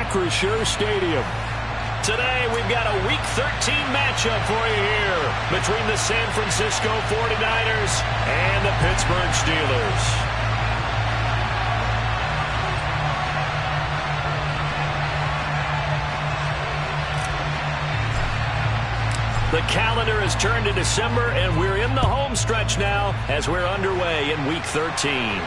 Acrisure Stadium. Today, we've got a Week 13 matchup for you here between the San Francisco 49ers and the Pittsburgh Steelers. The calendar has turned to December, and we're in the home stretch now as we're underway in Week 13.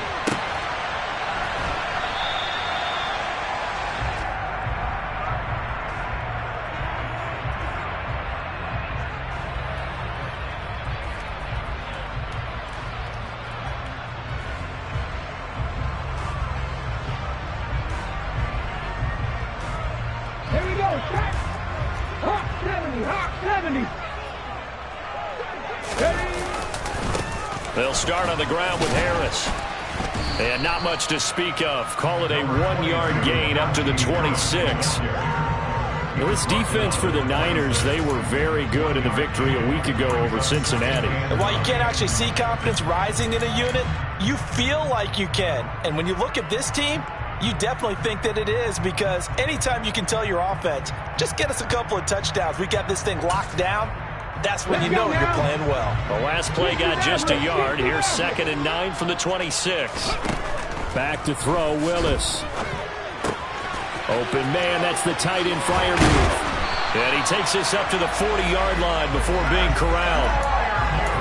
They'll start on the ground with Harris. And not much to speak of. Call it a 1-yard gain up to the 26. Well, this defense for the Niners, they were very good in the victory a week ago over Cincinnati. And while you can't actually see confidence rising in a unit, you feel like you can. And when you look at this team, you definitely think that it is, because anytime you can tell your offense, just get us a couple of touchdowns, we got this thing locked down, that's when you know you're playing well. The last play got just a yard. Here's 2nd and 9 from the 26. Back to throw, Willis. Open man, that's the tight end flyer move. And he takes this up to the 40-yard line before being corralled.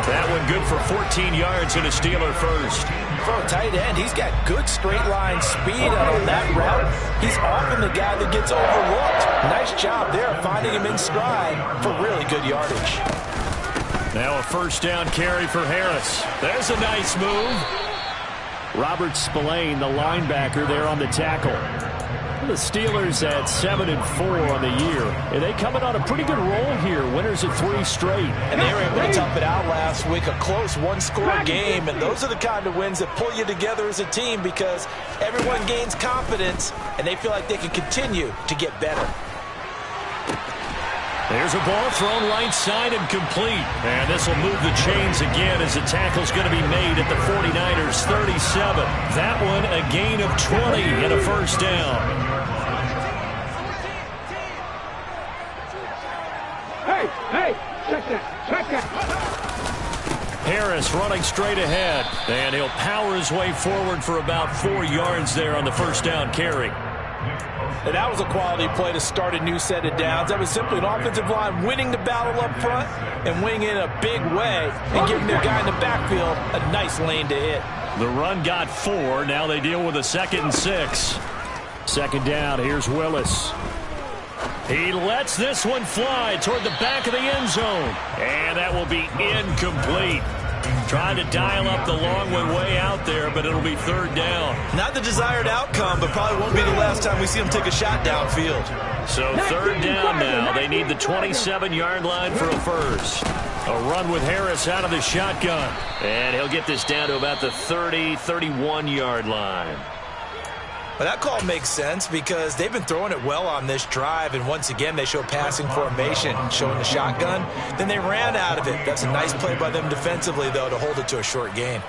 That one good for 14 yards and a Steeler first. For a tight end, he's got good straight line speed on that route. He's often the guy that gets overlooked. Nice job there finding him in stride for really good yardage. Now a first down carry for Harris. There's a nice move. Robert Spillane, the linebacker, there on the tackle. The Steelers at 7-4 on the year. And they coming on a pretty good roll here. Winners of 3 straight. And they were able to tough it out last week. A close one-score game. And those are the kind of wins that pull you together as a team, because everyone gains confidence and they feel like they can continue to get better. There's a ball thrown right side and complete. And this will move the chains again as the tackle's going to be made at the 49ers 37. That one a gain of 20 and a first down. Hey, check that. Harris running straight ahead. And he'll power his way forward for about 4 yards there on the first down carry. And that was a quality play to start a new set of downs. That was simply an offensive line winning the battle up front and winning in a big way and giving their guy in the backfield a nice lane to hit. The run got 4. Now they deal with a 2nd and 6. 2nd down. Here's Willis. He lets this one fly toward the back of the end zone. And that will be incomplete. Trying to dial up the long one way out there, but it'll be 3rd down. Not the desired outcome, but probably won't be the last time we see him take a shot downfield. So 3rd down now. They need the 27-yard line for a first. A run with Harris out of the shotgun. And he'll get this down to about the 30, 31-yard line. But that call makes sense because they've been throwing it well on this drive, and once again they show passing formation, showing the shotgun. Then they ran out of it. That's a nice play by them defensively, though, to hold it to a short gain.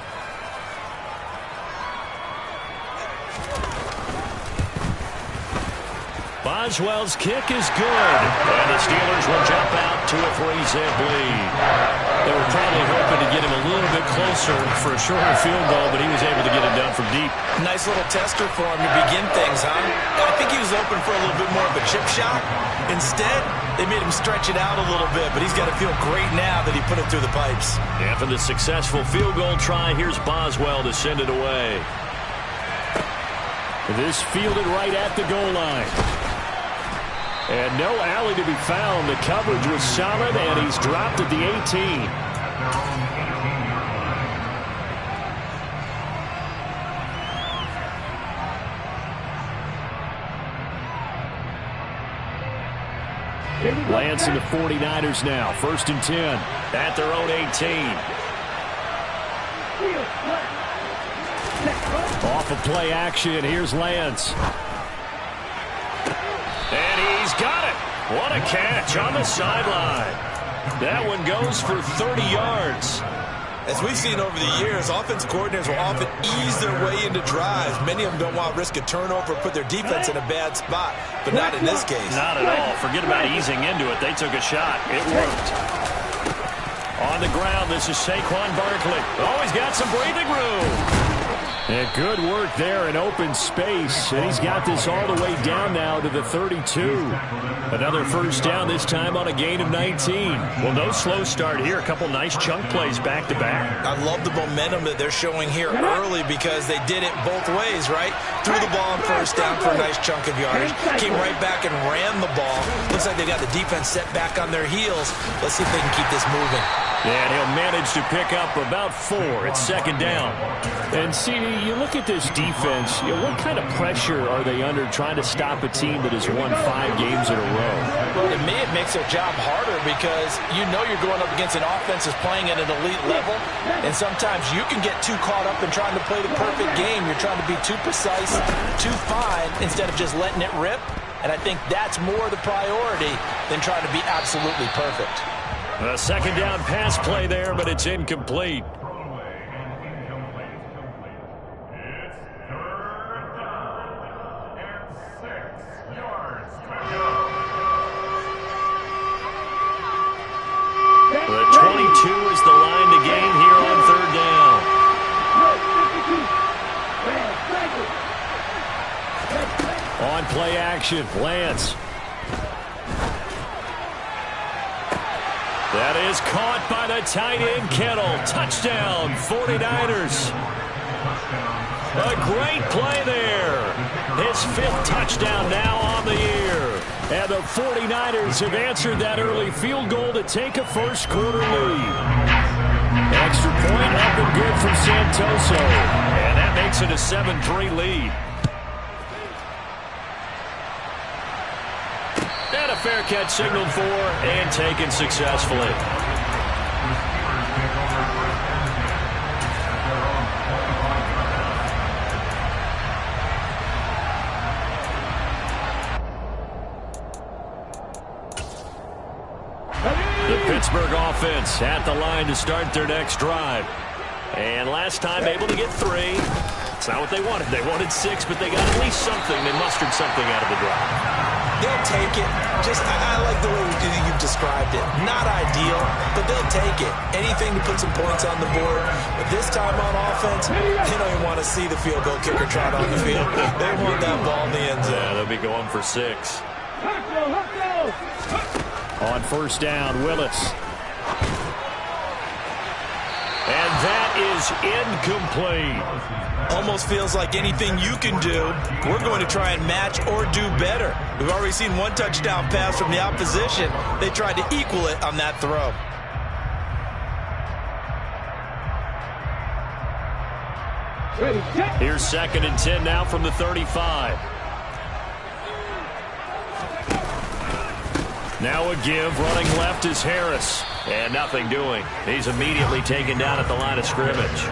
Boswell's kick is good. And the Steelers will jump out to a 3-zip lead. They were probably hoping to get him a little bit closer for a shorter field goal, but he was able to get it done from deep. Nice little tester for him to begin things, huh? I think he was open for a little bit more of a chip shot. Instead, they made him stretch it out a little bit, but he's got to feel great now that he put it through the pipes. After the successful field goal try, here's Boswell to send it away. This fielded right at the goal line. And no alley to be found. The coverage was solid, and he's dropped at the 18. Lance and the 49ers now. 1st and 10. At their own 18. Off of play action. Here's Lance. And he's got it. What a catch on the sideline. That one goes for 30 yards. As we've seen over the years, offense coordinators will often ease their way into drives. Many of them don't want to risk a turnover or put their defense in a bad spot, but not in this case. Not at all. Forget about easing into it. They took a shot. It worked. On the ground, this is Saquon Barkley. Oh, he's got some breathing room. And good work there in open space. And he's got this all the way down now to the 32. Another first down, this time on a gain of 19. Well, no slow start here. A couple nice chunk plays back-to-back. I love the momentum that they're showing here early because they did it both ways, right? Threw the ball on first down for a nice chunk of yardage. Came right back and ran the ball. Looks like they got the defense set back on their heels. Let's see if they can keep this moving. And he'll manage to pick up about 4. It's second down. And, CD, you look at this defense, what kind of pressure are they under trying to stop a team that has won 5 games in a row? Well, to me, it makes their job harder because you know you're going up against an offense that's playing at an elite level, and sometimes you can get too caught up in trying to play the perfect game. You're trying to be too precise, too fine, instead of just letting it rip. And I think that's more the priority than trying to be absolutely perfect. A second down pass play there, but it's incomplete. The 22 is the line to gain here on third down. On play action, Lance. That is caught by the tight end, Kittle. Touchdown, 49ers. A great play there. His 5th touchdown now on the year. And the 49ers have answered that early field goal to take a first quarter lead. Extra point up and good from Santoso. And that makes it a 7-3 lead. And a fair catch signaled for and taken successfully. The Pittsburgh offense at the line to start their next drive. And last time able to get 3. It's not what they wanted. They wanted 6, but they got at least something. They mustered something out of the drive. They'll take it. I like the way you've described it. Not ideal, but they'll take it. Anything to put some points on the board. But this time on offense, they don't even want to see the field goal kicker trot on the field. They want that ball in the end zone. Yeah, they'll be going for 6. On first down, Willis. And that is incomplete. Almost feels like anything you can do, we're going to try and match or do better. We've already seen 1 touchdown pass from the opposition. They tried to equal it on that throw. Here's 2nd and 10 now from the 35. Now a give, running left is Harris. And nothing doing. He's immediately taken down at the line of scrimmage.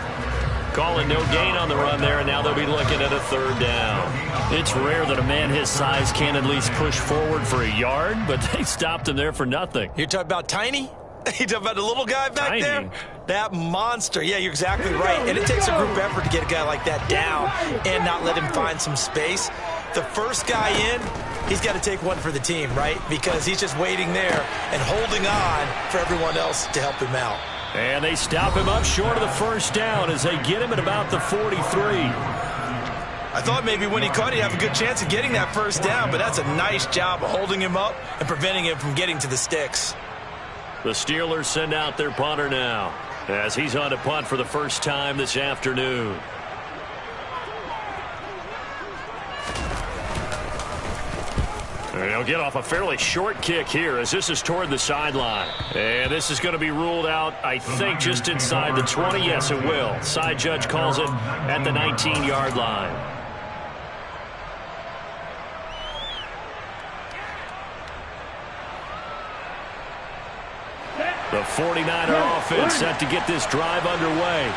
Calling no gain on the run there, and now they'll be looking at a 3rd down. It's rare that a man his size can at least push forward for a yard, but they stopped him there for nothing. You're talking about Tiny? You talking about the little guy back there? That monster. Yeah, you're exactly right. And it takes a group effort to get a guy like that down and not let him find some space. The first guy in, he's got to take one for the team, right? Because he's just waiting there and holding on for everyone else to help him out. And they stop him up short of the first down as they get him at about the 43. I thought maybe when he caught, he'd have a good chance of getting that first down, but that's a nice job of holding him up and preventing him from getting to the sticks. The Steelers send out their punter now as he's on to punt for the first time this afternoon. And he'll get off a fairly short kick here as this is toward the sideline. And this is going to be ruled out, I think, just inside the 20. Yes, it will. Side judge calls it at the 19-yard line. The 49er offense set to get this drive underway.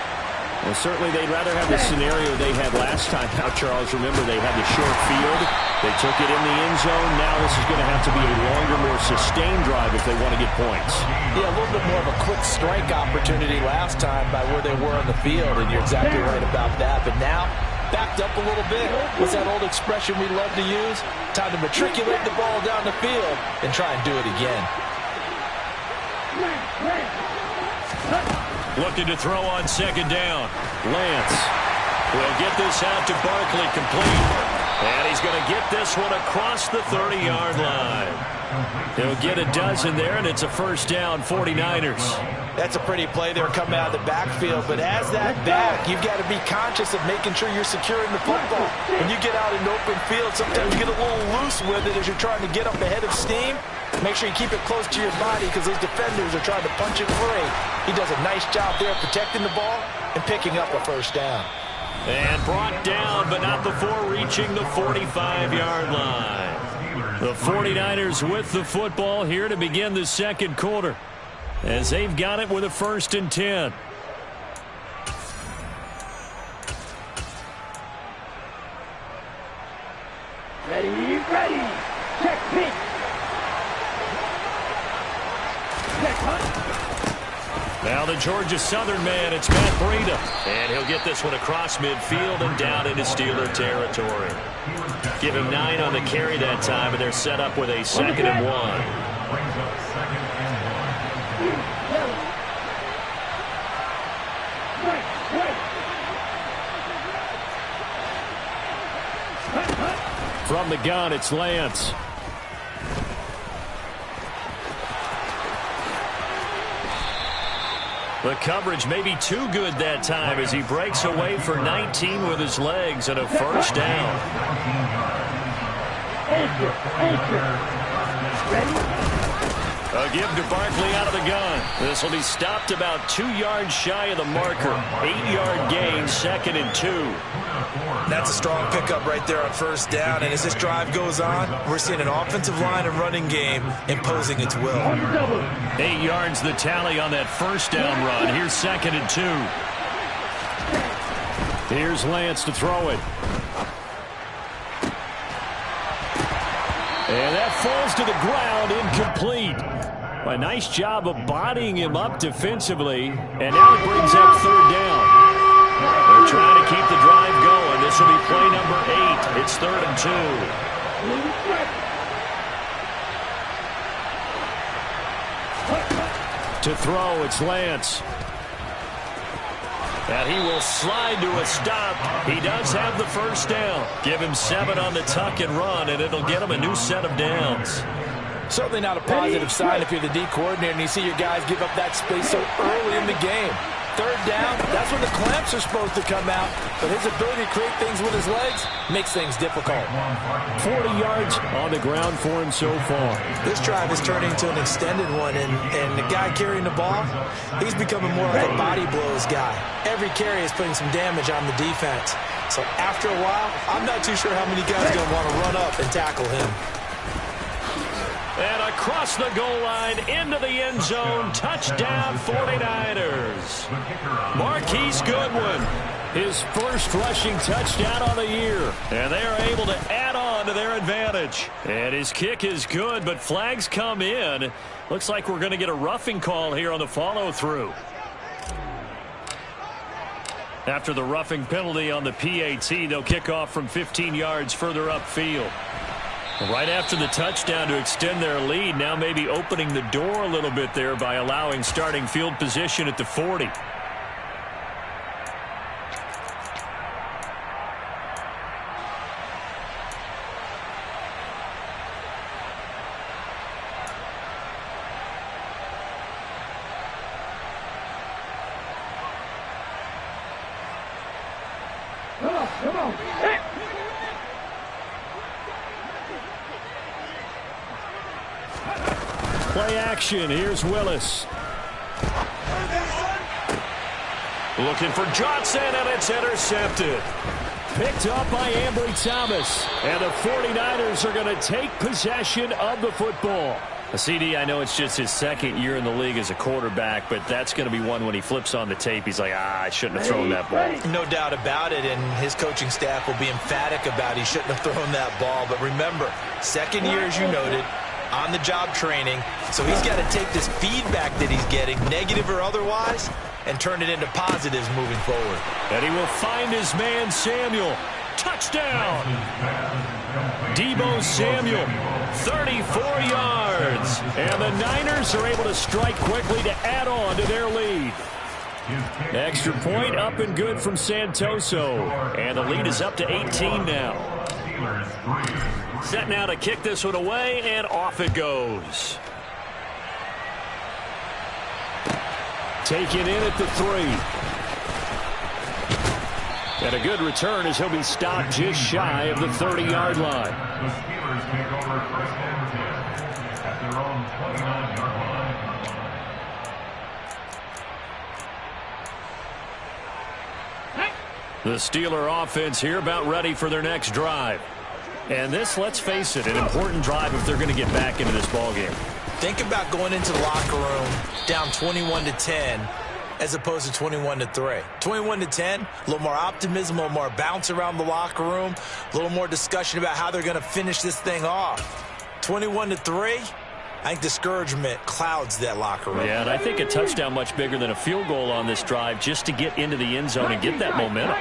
Well, certainly they'd rather have the scenario they had last time out, Charles. Remember, they had the short field. They took it in the end zone. Now this is going to have to be a longer, more sustained drive if they want to get points. Yeah, a little bit more of a quick strike opportunity last time by where they were on the field, and you're exactly right about that. But now, backed up a little bit. What's that old expression we love to use? Time to matriculate the ball down the field and try and do it again. Looking to throw on second down. Lance will get this out to Barkley, complete. And he's going to get this one across the 30-yard line. He'll get a dozen there, and it's a first down, 49ers. That's a pretty play there coming out of the backfield. But as that back, you've got to be conscious of making sure you're securing the football. When you get out in open field, sometimes you get a little loose with it as you're trying to get up ahead of steam. Make sure you keep it close to your body because those defenders are trying to punch it free. He does a nice job there protecting the ball and picking up a first down. And brought down, but not before reaching the 45-yard line. The 49ers with the football here to begin the second quarter, as they've got it with a 1st and 10. Ready. Check, pick. Check, hunt. Now the Georgia Southern man, it's Matt Breida. And he'll get this one across midfield and down into Steeler territory. Give him 9 on the carry that time, and they're set up with a 2nd and 1. From the gun, it's Lance. The coverage may be too good that time as he breaks away for 19 with his legs and a first down. A give to Barkley out of the gun. This will be stopped about 2 yards shy of the marker. 8-yard gain, 2nd and 2. That's a strong pickup right there on first down. And as this drive goes on, we're seeing an offensive line and running game imposing its will. 8 yards the tally on that first down run. Here's 2nd and 2. Here's Lance to throw it. And that falls to the ground, incomplete. A nice job of bodying him up defensively. And now it brings up 3rd down. They're trying to keep the drive going. This will be play number 8. It's 3rd and 2. To throw, it's Lance. And he will slide to a stop. He does have the first down. Give him 7 on the tuck and run, and it'll get him a new set of downs. Certainly not a positive sign if you're the D coordinator and you see your guys give up that space so early in the game. 3rd down, that's when the clamps are supposed to come out. But his ability to create things with his legs makes things difficult. 40 yards on the ground for him so far. This drive is turning into an extended one, and the guy carrying the ball, he's becoming more of a body blows guy. Every carry is putting some damage on the defense. So after a while, I'm not too sure how many guys are going to want to run up and tackle him. And across the goal line, into the end zone, touchdown 49ers. Marquise Goodwin, his first rushing touchdown on the year. And they are able to add on to their advantage. And his kick is good, but flags come in. Looks like we're going to get a roughing call here on the follow-through. After the roughing penalty on the PAT, they'll kick off from 15 yards further upfield. Right after the touchdown to extend their lead, now maybe opening the door a little bit there by allowing starting field position at the 40. Come on. Play action. Here's Willis. Looking for Johnson, and it's intercepted. Picked up by Ambry Thomas. And the 49ers are going to take possession of the football. CD, I know it's just his second year in the league as a quarterback, but that's going to be one when he flips on the tape, he's like, I shouldn't have thrown that ball. No doubt about it, and his coaching staff will be emphatic about he shouldn't have thrown that ball. But remember, second year, as you noted, on-the-job training, so he's got to take this feedback that he's getting, negative or otherwise, and turn it into positives moving forward. And he will find his man, Samuel. Touchdown! Deebo Samuel, 34 yards. And the Niners are able to strike quickly to add on to their lead. Extra point up and good from Santoso. And the lead is up to 18 now. Set now to kick this one away, and off it goes. Taken in at the 3. And a good return as he'll be stopped just shy of the 30-yard line. The Steelers take over first and 10 at their own 29-yard line. The Steeler offense here about ready for their next drive. And this, let's face it, an important drive if they're going to get back into this ballgame. Think about going into the locker room down 21-10 as opposed to 21-3. 21-10, a little more optimism, a little more bounce around the locker room, a little more discussion about how they're going to finish this thing off. 21-3, I think discouragement clouds that locker room. Yeah, and I think a touchdown much bigger than a field goal on this drive just to get into the end zone and get that momentum.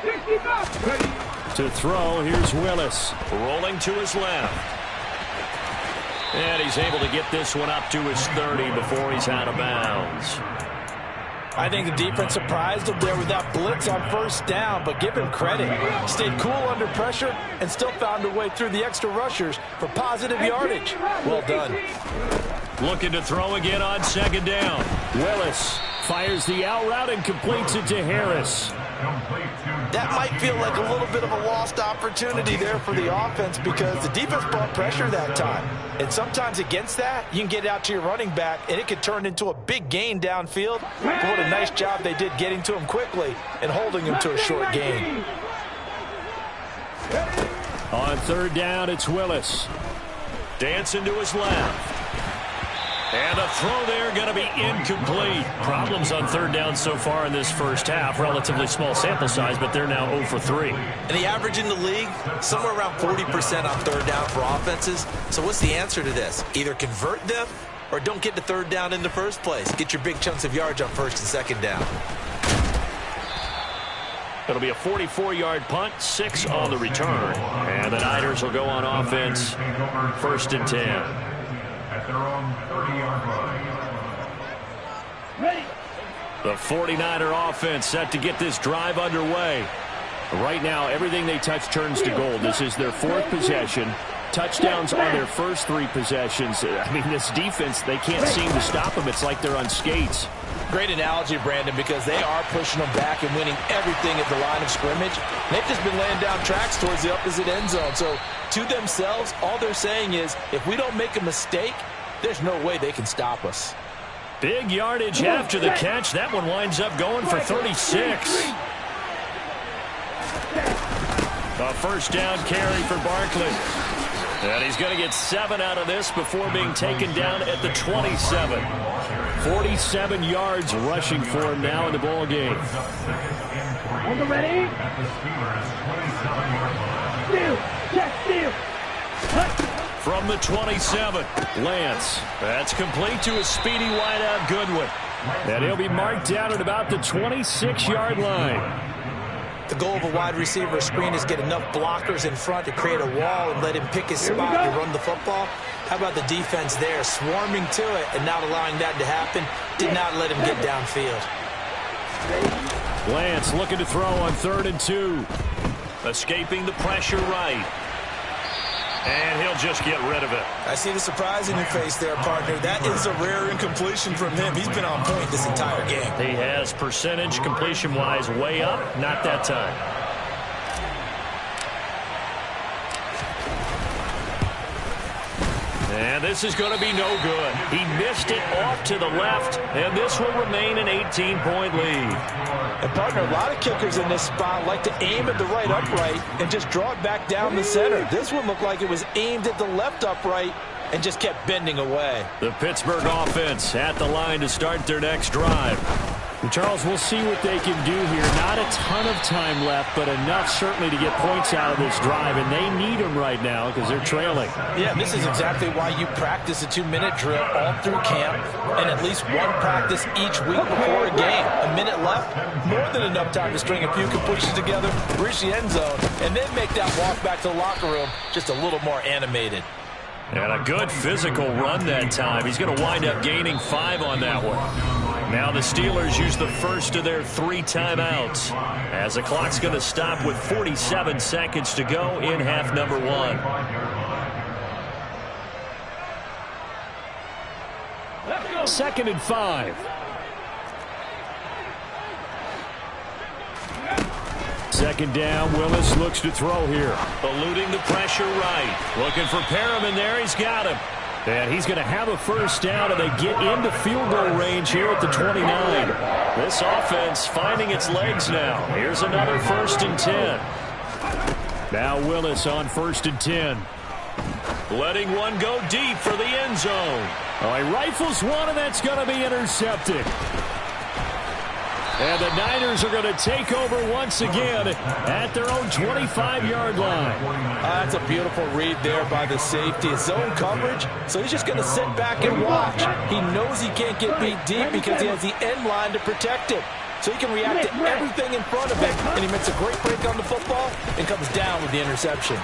65. To throw, here's Willis. Rolling to his left. And he's able to get this one up to his 30 before he's out of bounds. I think the defense surprised him there with that blitz on first down, but give him credit. Stayed cool under pressure and still found a way through the extra rushers for positive yardage. Well done. Looking to throw again on second down. Willis fires the out route and completes it to Harris. That might feel like a little bit of a lost opportunity there for the offense because the defense brought pressure that time. And sometimes against that, you can get out to your running back, and it could turn into a big gain downfield. But what a nice job they did getting to him quickly and holding him to a short gain. On third down, it's Willis. Dancing to his left. And a throw there going to be incomplete. Problems on third down so far in this first half. Relatively small sample size, but they're now 0 for 3. And the average in the league, somewhere around 40% on third down for offenses. So what's the answer to this? Either convert them or don't get to third down in the first place. Get your big chunks of yards on first and second down. It'll be a 44-yard punt, 6 on the return. And the Niners will go on offense, first and 10. At their own 30-yard line. The 49er offense set to get this drive underway. Right now, everything they touch turns to gold. This is their 4th possession. Touchdowns on their first 3 possessions. I mean, this defense, they can't seem to stop them. It's like they're on skates. Great analogy, Brandon, because they are pushing them back and winning everything at the line of scrimmage. They've just been laying down tracks towards the opposite end zone. So to themselves, all they're saying is, if we don't make a mistake, there's no way they can stop us. Big yardage after the catch. That one winds up going for 36. A first down carry for Barkley. And he's going to get 7 out of this before being taken down at the 27. 47 yards rushing for him now in the ball game. On the ready. Steal. Check steal. From the 27, Lance. That's complete to a speedy wideout Goodwin. And he'll be marked down at about the 26-yard line. The goal of a wide receiver screen is get enough blockers in front to create a wall and let him pick his spot to run the football. How about the defense there, swarming to it and not allowing that to happen? Did not let him get downfield. Lance looking to throw on 3rd and 2. Escaping the pressure right. And he'll just get rid of it. I see the surprise in your face there, partner. That is a rare incompletion from him. He's been on point this entire game. He has percentage completion-wise way up. Not that time. And this is going to be no good. He missed it off to the left, and this will remain an 18-point lead. And, partner, a lot of kickers in this spot like to aim at the right upright and just draw it back down the center. This one looked like it was aimed at the left upright and just kept bending away. The Pittsburgh offense at the line to start their next drive. And Charles, we'll see what they can do here. Not a ton of time left, but enough certainly to get points out of this drive, and they need them right now because they're trailing. Yeah, this is exactly why you practice a 2-minute drill all through camp and at least one practice each week before a game. A minute left, more than enough time to string a few completions together, reach the end zone, and then make that walk back to the locker room just a little more animated. And a good physical run that time. He's going to wind up gaining 5 on that one. Now the Steelers use the first of their 3 timeouts as the clock's going to stop with 47 seconds to go in half number 1. Second and 5. Second down, Willis looks to throw here. Eluding the pressure right. Looking for Perriman there. He's got him. And he's going to have a first down, and they get into field goal range here at the 29. This offense finding its legs now. Here's another 1st and 10. Now Willis on 1st and 10. Letting one go deep for the end zone. Oh, he rifles one, and that's going to be intercepted. And the Niners are going to take over once again at their own 25-yard line. That's a beautiful read there by the safety. It's zone coverage, so he's just going to sit back and watch. He knows he can't get beat deep because he has the end line to protect it. So he can react to everything in front of him, and he makes a great break on the football and comes down with the interception.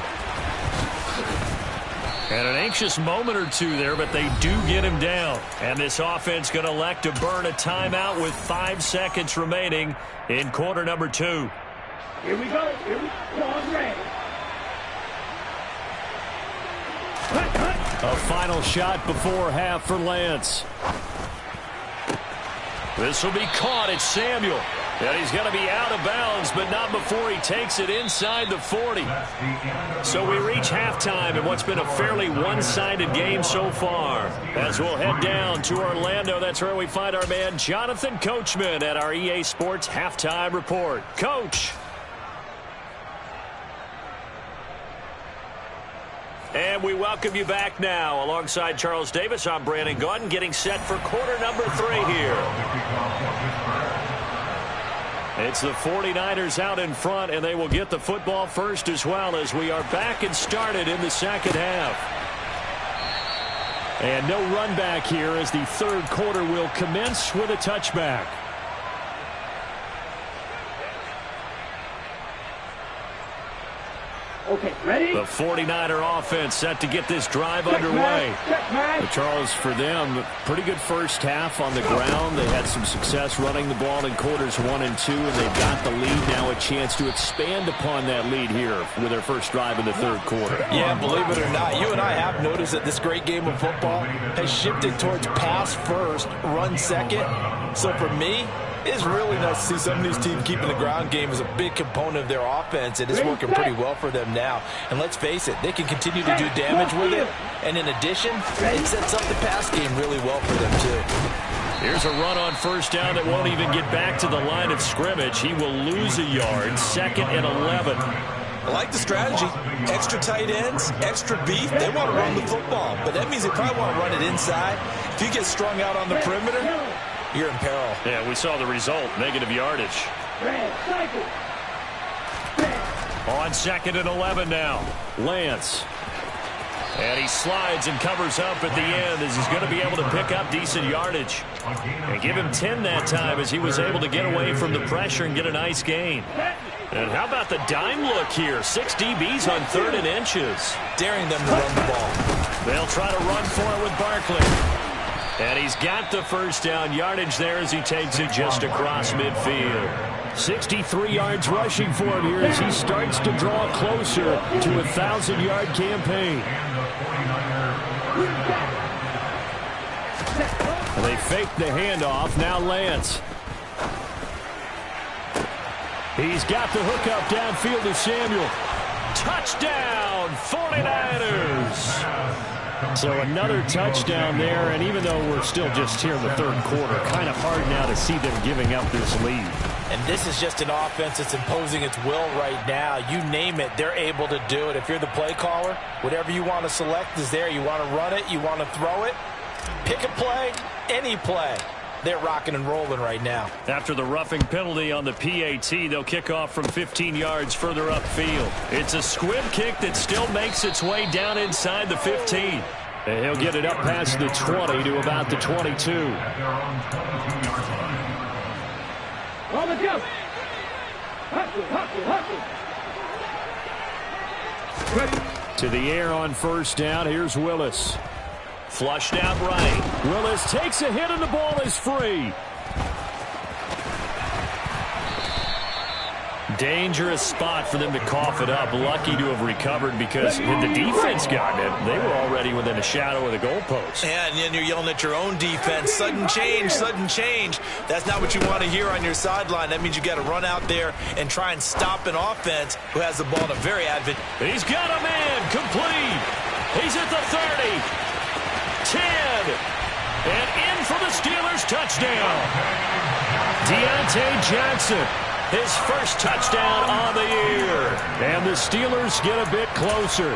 And an anxious moment or two there, but they do get him down. And this offense going to elect to burn a timeout with 5 seconds remaining in quarter number 2. Here we go. Here we go. Ready. A final shot before half for Lance. This will be caught. It's Samuel. And he's going to be out of bounds, but not before he takes it inside the 40. So we reach halftime in what's been a fairly one-sided game so far. As we'll head down to Orlando, that's where we find our man Jonathan Coachman at our EA Sports Halftime Report. Coach. And we welcome you back now. Alongside Charles Davis, I'm Brandon Gaudin, getting set for quarter number 3 here. It's the 49ers out in front, and they will get the football first as well as we are back and started in the second half. And no run back here as the third quarter will commence with a touchback. Okay, ready? The 49er offense set to get this drive underway. But Charles, for them, pretty good first half on the ground. They had some success running the ball in quarters 1 and 2, and they've got the lead now, a chance to expand upon that lead here with their first drive in the third quarter. Yeah, believe it or not, you and I have noticed that this great game of football has shifted towards pass first, run second. So for me, it's really nice to see some of these teams keeping the ground game as a big component of their offense. It is working pretty well for them now. And let's face it, they can continue to do damage with it. And in addition, it sets up the pass game really well for them, too. Here's a run on first down that won't even get back to the line of scrimmage. He will lose a yard, 2nd and 11. I like the strategy. Extra tight ends, extra beef. They want to run the football. But that means they probably want to run it inside. If you get strung out on the perimeter, you're in peril. Yeah, we saw the result, negative yardage. On 2nd and 11 now. Lance. And he slides and covers up at the end as he's going to be able to pick up decent yardage. And give him 10 that time as he was able to get away from the pressure and get a nice gain. And how about the dime look here? 6 DBs on 3rd and inches. Daring them to run the ball. They'll try to run for it with Barkley. And he's got the first down yardage there as he takes it just across midfield. 63 yards rushing for him here as he starts to draw closer to a 1,000-yard campaign. And they fake the handoff. Now Lance. He's got the hookup downfield to Samuel. Touchdown, 49ers. So another touchdown there, and even though we're still just here in the third quarter, kind of hard now to see them giving up this lead. And this is just an offense that's imposing its will right now. You name it, they're able to do it. If you're the play caller, whatever you want to select is there. You want to run it, you want to throw it, pick a play, any play. They're rocking and rolling right now. After the roughing penalty on the PAT, they'll kick off from 15 yards further upfield. It's a squib kick that still makes its way down inside the 15. And he'll get it up past the 20 to about the 22. On the jump. Hustle, hustle, hustle. Ready. To the air on first down. Here's Willis. Flushed out right. Willis takes a hit and the ball is free. Dangerous spot for them to cough it up. Lucky to have recovered because had the defense gotten it, they were already within a shadow of the goalpost. And then you're yelling at your own defense. Sudden change, sudden change. That's not what you want to hear on your sideline. That means you got to run out there and try and stop an offense who has the ball in a very advantageous. He's got a man complete. He's at the 30. 10, and in for the Steelers touchdown. Deontay Johnson, his first touchdown on the year. And the Steelers get a bit closer.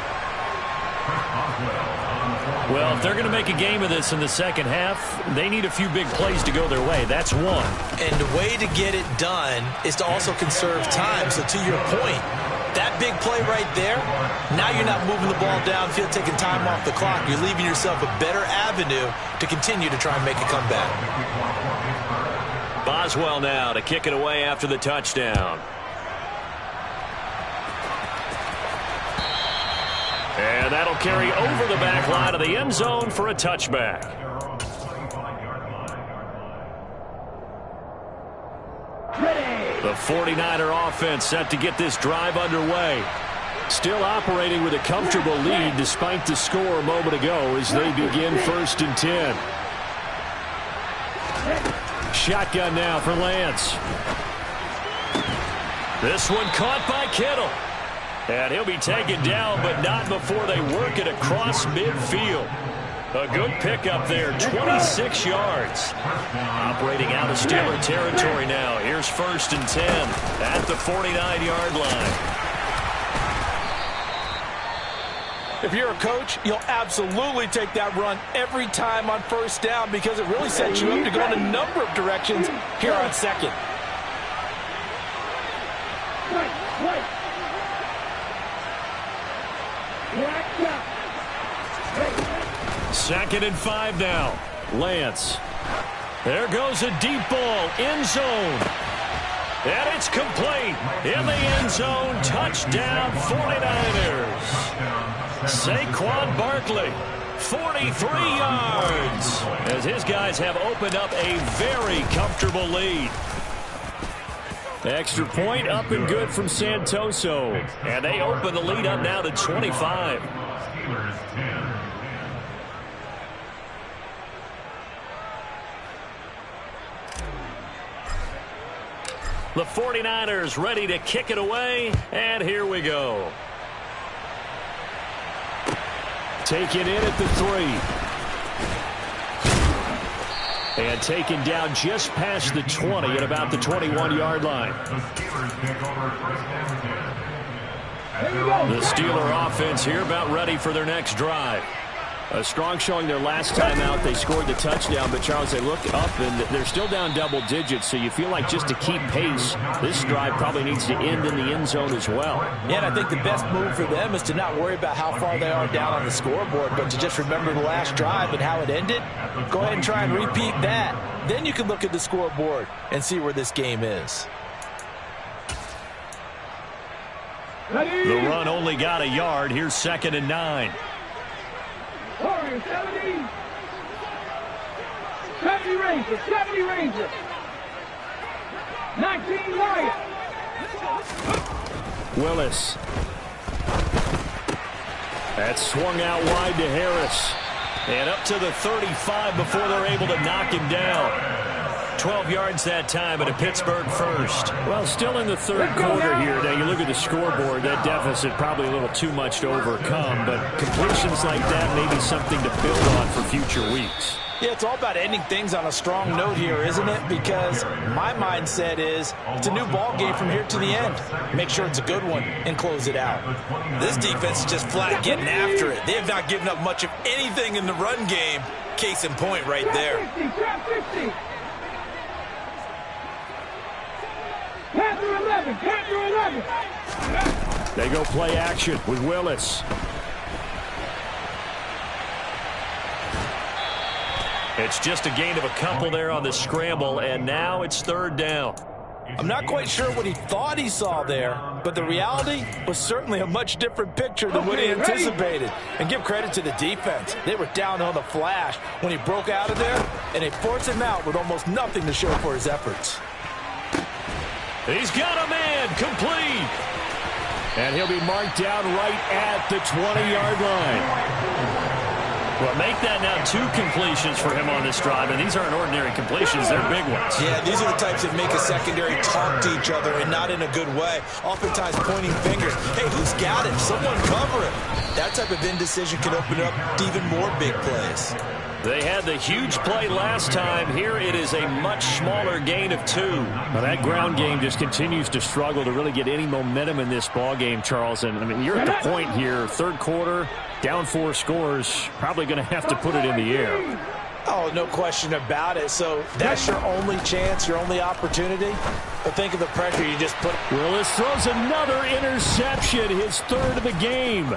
Well, if they're going to make a game of this in the second half, they need a few big plays to go their way. That's one. And the way to get it done is to also conserve time. So to your point, that big play right there, now you're not moving the ball downfield, taking time off the clock. You're leaving yourself a better avenue to continue to try and make a comeback. Boswell now to kick it away after the touchdown. And that'll carry over the back line of the end zone for a touchback. The 49er offense set to get this drive underway. Still operating with a comfortable lead despite the score a moment ago as they begin 1st and 10. Shotgun now for Lance. This one caught by Kittle. And he'll be taken down, but not before they work it across midfield. A good pickup there, 26 yards. Operating out of Steeler territory now. Here's 1st and 10 at the 49-yard line. If you're a coach, you'll absolutely take that run every time on first down because it really sets you up to go in a number of directions here on second. Right. 2nd and 5 now. Lance. There goes a deep ball. End zone. And it's complete. In the end zone. Touchdown 49ers. Saquon Barkley. 43 yards. As his guys have opened up a very comfortable lead. Extra point up and good from Santoso. And they open the lead up now to 25. The 49ers ready to kick it away, and here we go. Taken in at the 3. And taken down just past the 20 at about the 21-yard line. The Steeler offense here about ready for their next drive. A strong showing their last time out. They scored the touchdown, but Charles, they look up and they're still down double digits, so you feel like just to keep pace, this drive probably needs to end in the end zone as well. Yeah, and I think the best move for them is to not worry about how far they are down on the scoreboard, but to just remember the last drive and how it ended. Go ahead and try and repeat that. Then you can look at the scoreboard and see where this game is. The run only got a yard. Here's 2nd and 9. 70 Rangers, 70 Rangers. 19 Lions. Willis. That's swung out wide to Harris. And up to the 35 before they're able to knock him down. 12 yards that time, and a Pittsburgh first. Well, still in the third quarter here. Now, you look at the scoreboard, that deficit probably a little too much to overcome, but completions like that may be something to build on for future weeks. Yeah, it's all about ending things on a strong note here, isn't it? Because my mindset is it's a new ball game from here to the end. Make sure it's a good one and close it out. This defense is just flat getting after it. They have not given up much of anything in the run game. Case in point right there. Panther 11, Panther 11. They go play action with Willis. It's just a gain of a couple there on the scramble, and now it's third down. I'm not quite sure what he thought he saw there, but the reality was certainly a much different picture than what he anticipated. And give credit to the defense. They were down on the flash when he broke out of there, and they forced him out with almost nothing to show for his efforts. He's got a man, complete. And he'll be marked down right at the 20-yard line. Well, make that now 2 completions for him on this drive, and these aren't ordinary completions. They're big ones. Yeah, these are the types that make a secondary talk to each other, and not in a good way. Oftentimes pointing fingers. Hey, who's got it? Someone cover it. That type of indecision can open up to even more big plays. They had the huge play last time. Here it is a much smaller gain of 2. Now that ground game just continues to struggle to really get any momentum in this ball game, Charles. And I mean, you're at the point here, third quarter, down 4 scores, probably going to have to put it in the air. Oh, no question about it. So that's your only chance, your only opportunity. But think of the pressure you just put. Willis throws another interception, his 3rd of the game.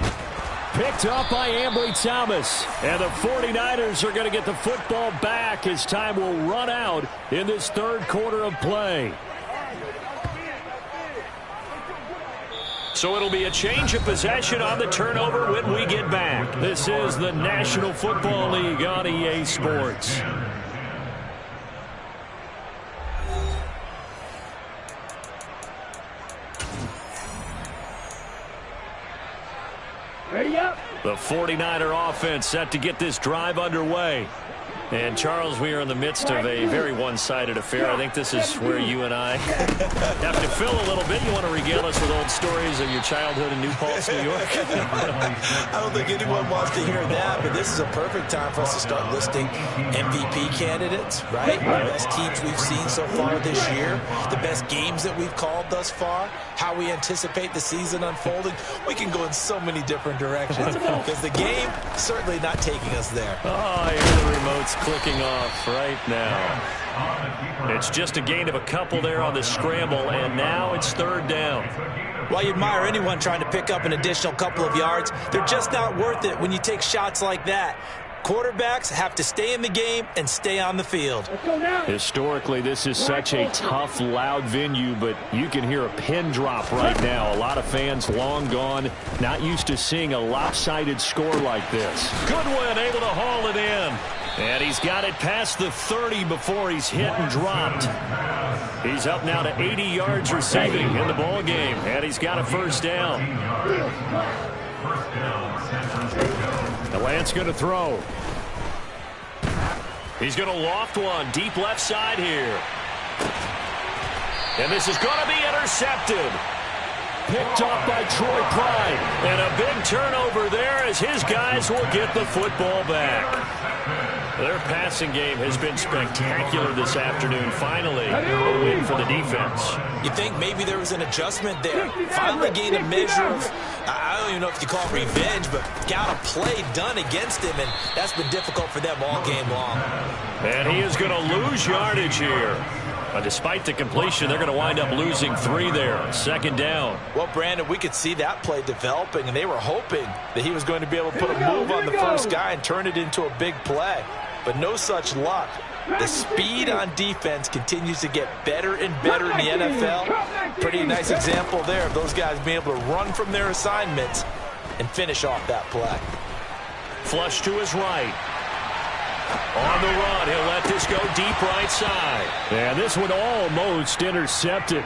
Picked up by Ambry Thomas. And the 49ers are going to get the football back as time will run out in this third quarter of play. So it'll be a change of possession on the turnover when we get back. This is the National Football League on EA Sports. Ready up. The 49er offense set to get this drive underway. And, Charles, we are in the midst of a very one-sided affair. I think this is where you and I have to fill a little bit. You want to regale us with old stories of your childhood in New Paltz, New York? I don't think anyone wants to hear that, but this is a perfect time for us to start listing MVP candidates, right? The best teams we've seen so far this year, the best games that we've called thus far, how we anticipate the season unfolding. We can go in so many different directions because the game certainly not taking us there. Oh, I hear the remotes clicking off right now. It's just a gain of a couple there on the scramble, and now it's third down. While you admire anyone trying to pick up an additional couple of yards, they're just not worth it when you take shots like that. Quarterbacks have to stay in the game and stay on the field. Historically, this is such a tough, loud venue, but you can hear a pin drop right now. A lot of fans long gone, not used to seeing a lopsided score like this. Goodwin able to haul it in. And he's got it past the 30 before he's hit and dropped. He's up now to 80 yards receiving in the ball game, and he's got a first down. The Lance going to throw. He's going to loft one deep left side here. And this is going to be intercepted. Picked off by Troy Pride. And a big turnover there as his guys will get the football back. Their passing game has been spectacular this afternoon. Finally, a win for the defense. You think maybe there was an adjustment there. Finally gained a measure of, I don't even know if you call it revenge, but got a play done against him, and that's been difficult for them all game long. And he is going to lose yardage here. But despite the completion, they're going to wind up losing 3 there. Second down. Well, Brandon, we could see that play developing, and they were hoping that he was going to be able to put a move on the first guy and turn it into a big play. But no such luck. The speed on defense continues to get better and better in the NFL. Pretty nice example there of those guys being able to run from their assignments and finish off that play. Flush to his right. On the run, he'll let this go deep right side. And this one almost intercepted.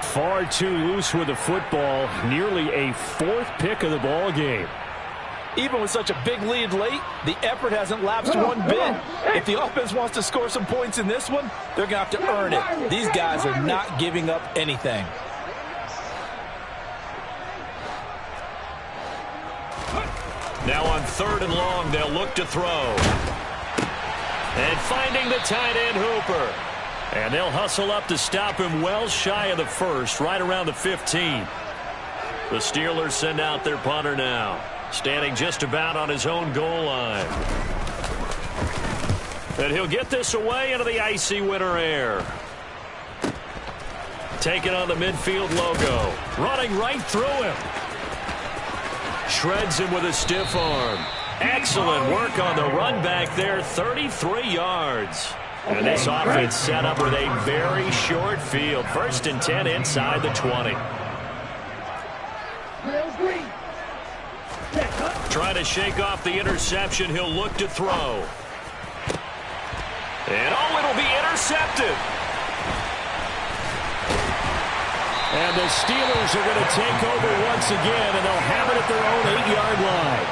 Far too loose with the football. Nearly a 4th pick of the ball game. Even with such a big lead late, the effort hasn't lapsed one bit. If the offense wants to score some points in this one, they're going to have to earn it. These guys are not giving up anything. Now on 3rd and long, they'll look to throw. And finding the tight end Hooper. And they'll hustle up to stop him well shy of the first, right around the 15. The Steelers send out their punter now, standing just about on his own goal line. And he'll get this away into the icy winter air. Taking on the midfield logo. Running right through him. Shreds him with a stiff arm. Excellent work on the run back there, 33 yards. And this offense set up with a very short field. 1st and 10 inside the 20. Trying to shake off the interception. He'll look to throw. And it'll be intercepted. And the Steelers are going to take over once again, and they'll have it at their own 8-yard line.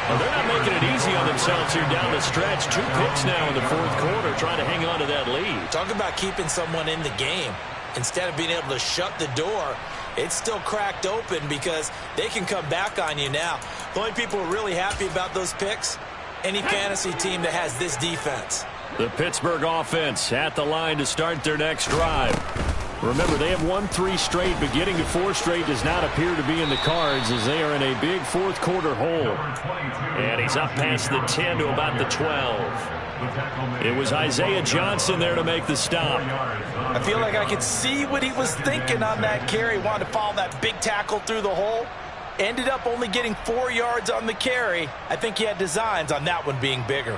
Well, they're not making it easy on themselves here down the stretch. 2 picks now in the 4th quarter, trying to hang on to that lead. Talk about keeping someone in the game. Instead of being able to shut the door, it's still cracked open because they can come back on you now. The only people who are really happy about those picks, any fantasy team that has this defense. The Pittsburgh offense at the line to start their next drive. Remember, they have won 3 straight, but getting to 4 straight does not appear to be in the cards as they are in a big 4th quarter hole. And he's up past the 10 to about the 12. It was Isaiah Johnson there to make the stop. I feel like I could see what he was thinking on that carry. Wanted to follow that big tackle through the hole. Ended up only getting 4 yards on the carry. I think he had designs on that one being bigger.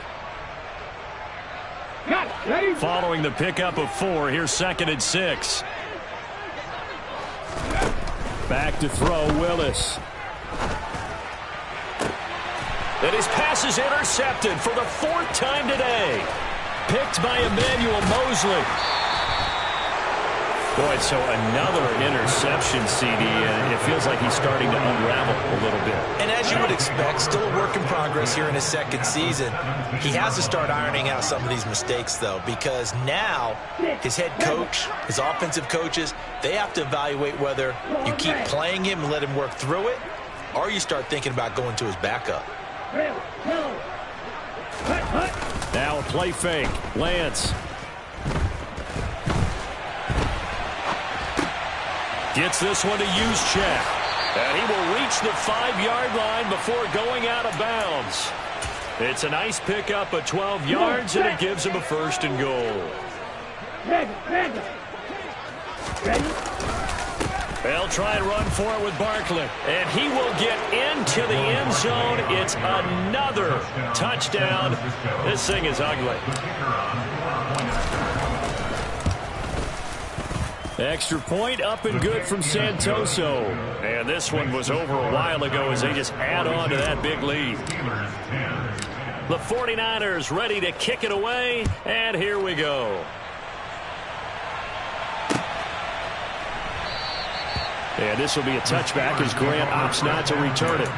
Following the pickup of 4, here's 2nd and 6. Back to throw, Willis. And his pass is intercepted for the 4th time today. Picked by Emmanuel Mosley. Boy, so another interception, CD, and it feels like he's starting to unravel a little bit. And as you would expect, still a work in progress here in his 2nd season. He has to start ironing out some of these mistakes, though, because now his head coach, his offensive coaches, they have to evaluate whether you keep playing him and let him work through it, or you start thinking about going to his backup. Now a play fake. Lance. Gets this one to Juszczyk. And he will reach the 5-yard line before going out of bounds. It's a nice pickup of 12 yards, and it gives him a 1st and goal. They'll try and run for it with Barkley. And he will get into the end zone. It's another touchdown. This thing is ugly. Extra point up and good from Santoso. And this one was over a while ago as they just add on to that big lead. The 49ers ready to kick it away, and here we go. And this will be a touchback as Grant opts not to return it.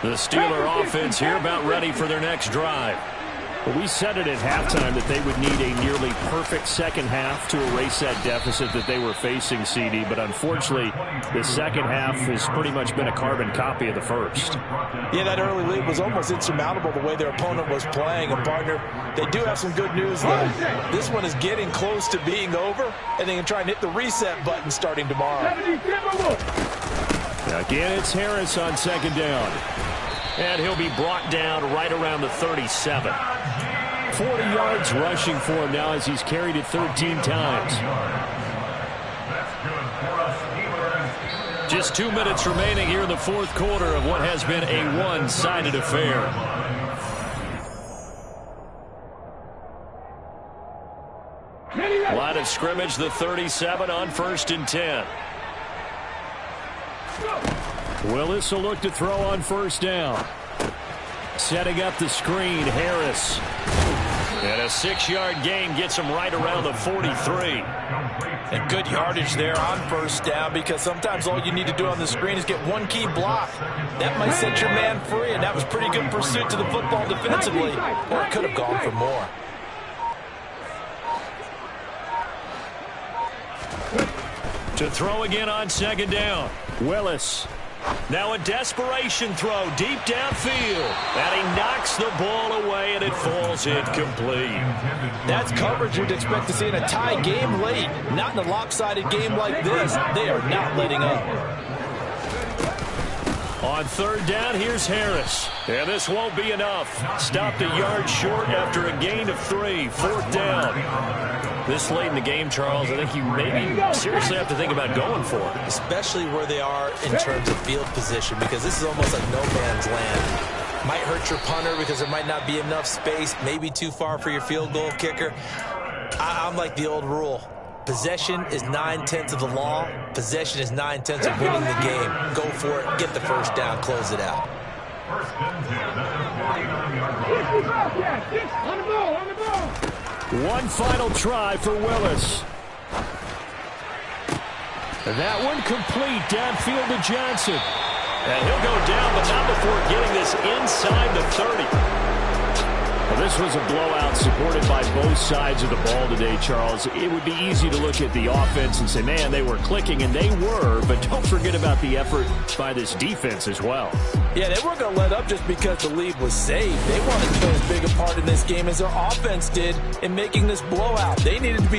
The Steeler offense here about ready for their next drive. But we said it at halftime that they would need a nearly perfect second half to erase that deficit that they were facing, CD. But unfortunately, the second half has pretty much been a carbon copy of the first. Yeah, that early lead was almost insurmountable the way their opponent was playing. And, partner, they do have some good news, though. This one is getting close to being over, and they can try and hit the reset button starting tomorrow. Again, it's Harris on 2nd down. And he'll be brought down right around the 37. 40 yards rushing for him now as he's carried it 13 times. Just 2 minutes remaining here in the 4th quarter of what has been a one-sided affair. Line of scrimmage, the 37 on 1st and 10. Willis will look to throw on 1st down. Setting up the screen, Harris. And a 6-yard gain gets him right around the 43. And good yardage there on first down, because sometimes all you need to do on the screen is get one key block. That might set your man free, and that was pretty good pursuit to the football defensively, or it could have gone for more. To throw again on 2nd down. Willis. Now a desperation throw deep downfield. And he knocks the ball away, and it falls incomplete. That's coverage you'd expect to see in a tie game late. Not in a lopsided game like this. They are not letting up. On 3rd down, here's Harris. And this won't be enough. Stopped a yard short after a gain of 3. 4th down. This late in the game, Charles, I think you maybe seriously have to think about going for it. Especially where they are in terms of field position, because this is almost like no man's land. Might hurt your punter because there might not be enough space, maybe too far for your field goal kicker. I'm like the old rule. Possession is 9/10 of the law. Possession is 9/10 of winning the game. Go for it. Get the first down. Close it out. One final try for Willis. That one complete downfield to Johnson. And he'll go down, but not before getting this inside the 30. Well, this was a blowout supported by both sides of the ball today, Charles. It would be easy to look at the offense and say, man, they were clicking, and they were, but don't forget about the effort by this defense as well. Yeah, they weren't going to let up just because the lead was saved. They wanted to play as big a part in this game as their offense did in making this blowout. They needed to be